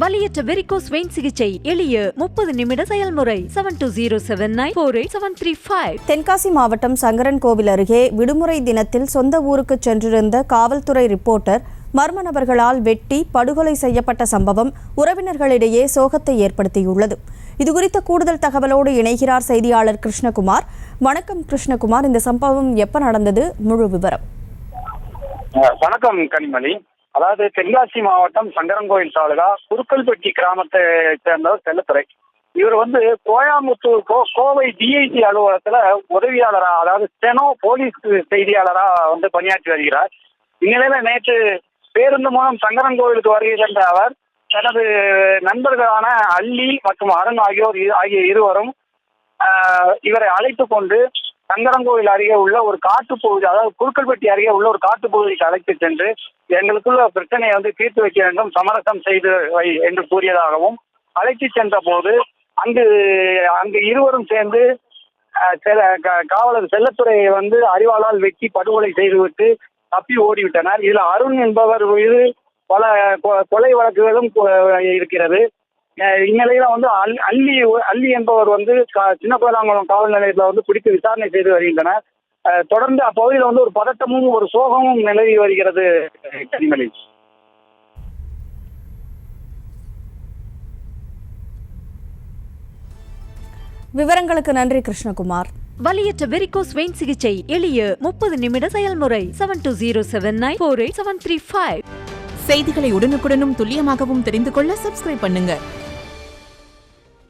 வலியற்ற varicose vein சிகிச்சை எளிய 30 நிமிட செயல்முறை 7207948735. தென்காசி மாவட்டம் சங்கரன்கோவில் அருகே விடுமுறை தினத்தில் சொந்த ஊருக்கு சென்றிருந்த காவல்துறை ரிப்போர்ட்டர் மர்ம நபர்களால் வெட்டி படுகொலை செய்யப்பட்ட சம்பவம் உறவினர்களிடையே சோகத்தை ஏற்படுத்தியுள்ளது. இதுகுறித்த கூடுதல் தகவலோடு இணைகிறார் செய்தியாளர் கிருஷ்ணகுமார். வணக்கம் கிருஷ்ணகுமார், இந்த சம்பவம் எப்ப நடந்தது, முழு விவரம்? வணக்கம் கனிமொழி. அதாவது தென்காசி மாவட்டம் சங்கரன்கோவில் தாலுகா குருக்கல்பட்டி கிராமத்தை சேர்ந்தவர் செல்லத்துறை. இவர் கோயம்புத்தூர் கோவை டிஐஜி அலுவலகத்துல உதவியாளரா, அதாவது ஸ்டெனோ போலீஸ் செய்தியாளரா பணியாற்றி வருகிறார். இந்நிலையில நேற்று பேருந்து மூலம் சங்கரன்கோவிலுக்கு வருகை தந்த அவர் தனது நண்பர்களான அல்லி மற்றும் அருண் ஆகிய இருவரும் இவரை அழைத்து கொண்டு சங்கரன்கோவில் அருகே உள்ள ஒரு காட்டுப்பகுதி, அதாவது குருக்கல்பட்டி அருகே உள்ள ஒரு காட்டுப்பகுதிக்கு அழைத்து சென்று எங்களுக்குள்ள பிரச்சனையை தீர்த்து வைக்க வேண்டும், சமரசம் செய்து வை என்று கூறியதாகவும், அழைத்து சென்ற போது அங்கு இருவரும் சேர்ந்து காவலர் செல்லத்துறையை அறிவாளால் வெட்டி படுகொலை செய்துவிட்டு தப்பி ஓடிவிட்டனர். இதுல அருண் என்பவர் மீது பல கொலை வழக்குகளும் இருக்கிறது. இந்நிலையில அல்லி என்பவர் சின்ன கோயிலாங்குளம் காவல் நிலையத்தில் பிடித்து விசாரணை செய்து வருகின்றனர். தொடர்ந்து அப்பகுதியில் ஒரு பதட்டமும் ஒரு சோகமும் நிலவி வருகிறது. கனிமொழி, விவரங்களுக்கு நன்றி கிருஷ்ணகுமார். வலியற்ற வெரிகோஸ் வெயின் சிகிச்சை எளிய 30 நிமிட செயல்முறை 7207948735. செய்திகளை உடனுக்குடனும் துல்லியமாகவும் தெரிந்து கொள்ள சப்ஸ்கிரைப் பண்ணுங்க.